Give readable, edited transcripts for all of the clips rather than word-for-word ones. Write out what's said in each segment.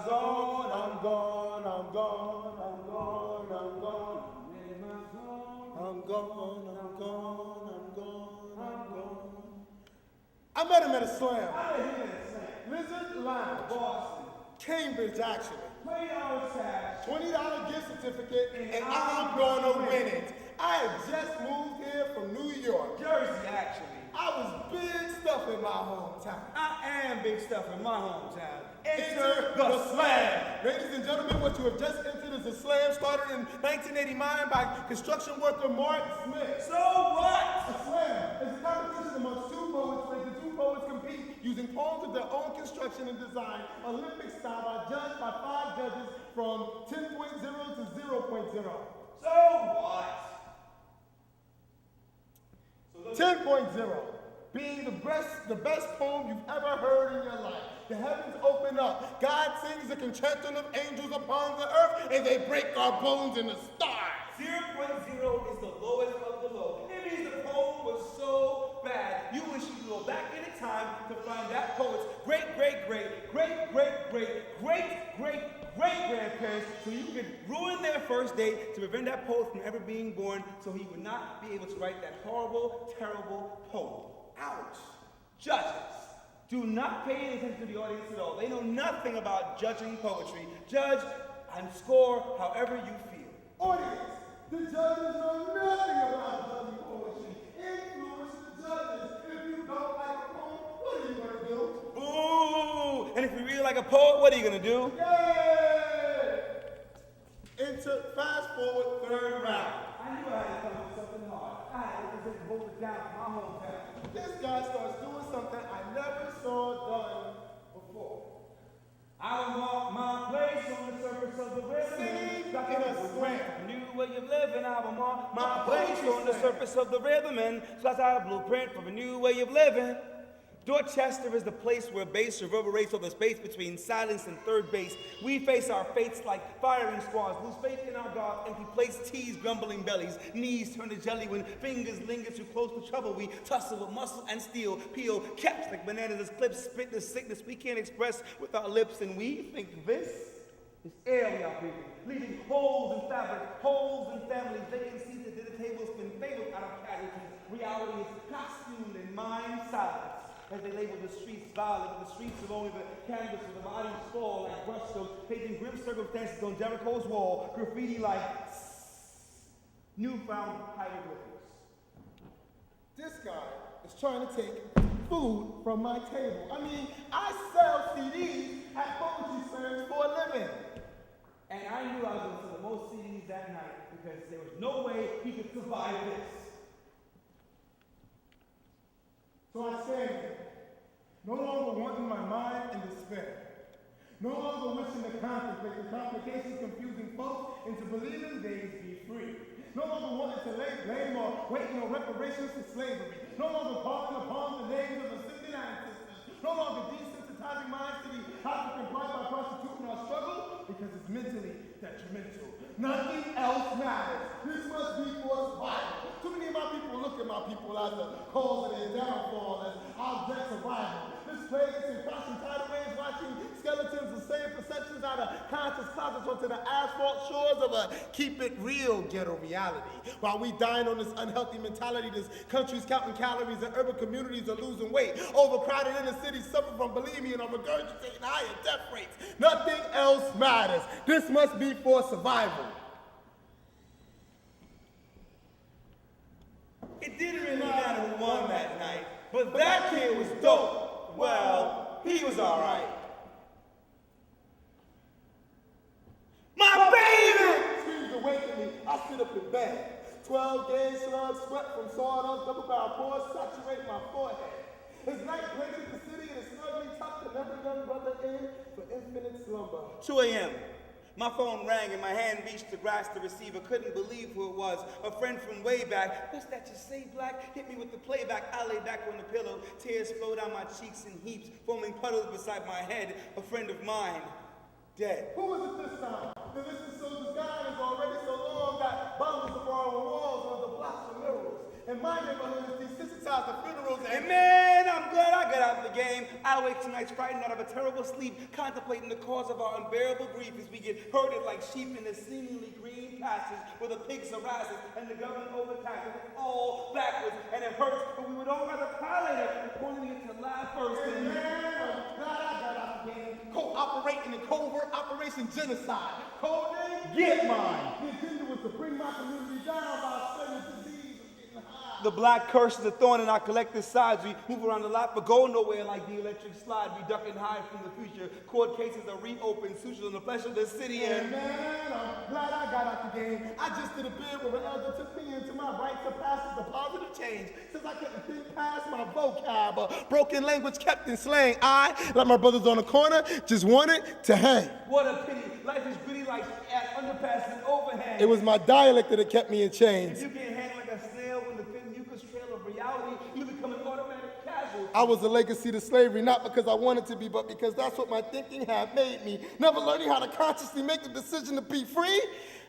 my zone. I'm gone, I'm gone, I'm gone, I'm gone. In my zone. I'm gone, I'm gone, I'm gone, I'm gone. I met him at a slam. I met him at a slam. Lizard Lounge. Boston. Cambridge, actually. $20 cash. $20 gift certificate, and I'm gonna win it. I had just moved here from New York. Jersey, actually. I was big stuff in my hometown. I am big stuff in my hometown. Enter the slam. Ladies and gentlemen, what you have just entered is a slam started in 1989 by construction worker Mark Smith. So what? A slam is a competition amongst two poets where the two poets compete using poems of their own construction and design, Olympic style, judged by 5 judges from 10.0 to 0.0. So what? 10.0, being the best poem you've ever heard in your life. The heavens open up. God sings the concerto of angels upon the earth, and they break our bones in the stars. 0.0 is the lowest of the low. It means the poem was so bad, you wish you could go back in time to find that poet's great-great-great-great-great-great-great-grandparents so you could ruin their first date to prevent that poet from ever being born so he would not be able to write that horrible, terrible poem. Ouch. Judges, do not pay any attention to the audience at all. They know nothing about judging poetry. Judge and score however you feel. Audience, the judges know nothing about judging poetry. Influence the judges. If you don't like a poem, what are you going to do? Boo! And if you really like a poet, what are you going to do? Yay! Enter fast forward third round. I knew I had to come up with something hard. I had to hold it down for my hometown. This guy starts doing something I never saw done before. I will mark my place on the surface of the river. Sing in a slam. New way of living, I will mark my place on the surface of the rhythm, and so that's our blueprint for a new way of living. Dorchester is the place where bass reverberates over the space between silence and third base. We face our fates like firing squads, lose faith in our God, empty plates, tease grumbling bellies, knees turn to jelly when fingers linger too close for trouble. We tussle with muscle and steel, peel caps like bananas as clips, spit the sickness we can't express with our lips, and we think this is air we are breathing, leaving holes in fabric, holes in families, vacancies at dinner tables spin fatal out of casualties. Reality is costumed in mind silence. As they label the streets violent, the streets are only the canvas of the body's fall like brushstrokes, painting grim circumstances on Jericho's wall, graffiti like newfound hieroglyphics. This guy is trying to take food from my table. I mean, I sell CDs at poetry slams for a living. And I knew I was going to sell the most CDs that night because there was no way he could survive this. So I stand there, no longer wanting my mind in despair, no longer wishing to contemplate the complications confusing folks into believing they be free, no longer wanting to lay blame or waiting on reparations for slavery, no longer calling upon the names of ascended ancestors, no longer desensitizing minds to the African plight by prostituting our struggle because it's mentally detrimental. Nothing else matters. This must be for survival. Too many of my people look at my people as the cause of their downfall, as objects of rival. This plague is crossing tidal waves, watching skeletons of same perceptions out of conscious closets onto the asphalt shores of a keep it real ghetto reality. While we dine on this unhealthy mentality, this country's counting calories and urban communities are losing weight. Overcrowded inner cities suffer from bulimia and are regurgitating higher death rates. Nothing else matters. This must be for survival. It didn't really matter who won that night, but that kid was dope. Well, he was all right. My baby! Screams awaken me. I sit up in bed. 12 gauge slugs, sweat from sawdust, double barrel pores saturate my forehead. As night blanketed the city and a snugly tucked another young brother in for infinite slumber. 2 a.m. My phone rang and my hand reached to grasp the receiver. Couldn't believe who it was. A friend from way back. What's that you say, Black? Hit me with the playback. I lay back on the pillow. Tears flow down my cheeks in heaps, forming puddles beside my head. A friend of mine, dead. Who was it this time? The distant soldier's guy is already so long, got bundles of our walls on the blocks of mirrors. In my neighborhood, it's desensitized to funerals And man, I'm glad I got out of the game. I wake tonight's frightened out of a terrible sleep, contemplating the cause of our unbearable grief as we get herded like sheep in the seemingly green pastures where the pigs harass us and the government overtaxes us all backwards. And it hurts, but we would all rather cry later, wanting to get to laugh first. And man, I'm glad I got out the game. Co-operating in covert Operation Genocide. Code name? Get mine. The agenda was to bring my community down by spreading disease and getting high. The black curse is a thorn in our collective sides. We move around a lot, but go nowhere like the electric slide. We duck and hide from the future. Court cases are reopened, sutures on the flesh of the city. And man, I'm glad I got out the game. I just did a bid where an elder took me into my right to pass the positive change. Since I couldn't think past my vocab, broken language kept in slang. I, like my brothers on the corner, just wanted to hang. What a pity. Life is gritty like underpass and overhang. It was my dialect that kept me in chains. If you can't hang like a snail in the thin mucus trail of reality, you become an automatic casualty. I was a legacy to slavery, not because I wanted to be, but because that's what my thinking had made me. Never learning how to consciously make the decision to be free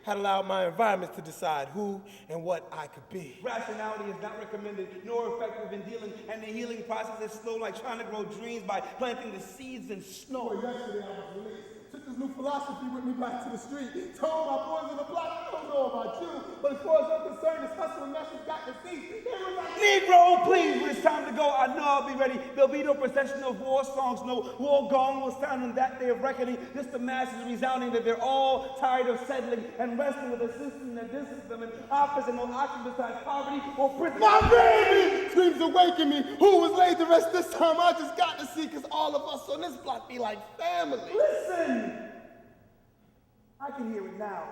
had allowed my environment to decide who and what I could be. Rationality is not recommended nor effective in dealing, and the healing process is slow like trying to grow dreams by planting the seeds in snow. Yesterday I was released. Took this new philosophy with me back to the street. Told my boys in the block, I don't know about you, but as far as I'm concerned, this hustle and message got deceased. They were like, Negro, please, when it's time to go, I know I'll be ready. There'll be no procession of war songs, no war gong will sound on that day of reckoning. Just the masses resounding that they're all tired of settling and wrestling with a system that distances them and offers them no option besides poverty or prison. my baby! Screams awaken me. Who was laid to rest this time? I just got to see, because all of us on this block be like family. Listen! I can hear it now.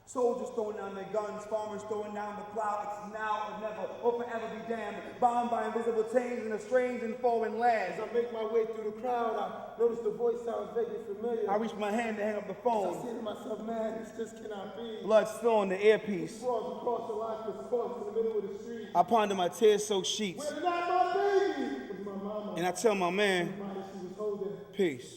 Soldiers throwing down their guns, farmers throwing down the plow. It's now or never, or forever be damned. Bound by invisible chains in a strange and foreign land. As I make my way through the crowd, I notice the voice sounds vaguely familiar. I reach my hand to hang up the I phone. say to myself, man, this just cannot be. Blood still on the earpiece. Sprawls across the lifeless corpse in the middle of the street. I ponder my tear-soaked sheets. Where's not my baby? Was my mama. And I tell my man, The body she was holding. peace.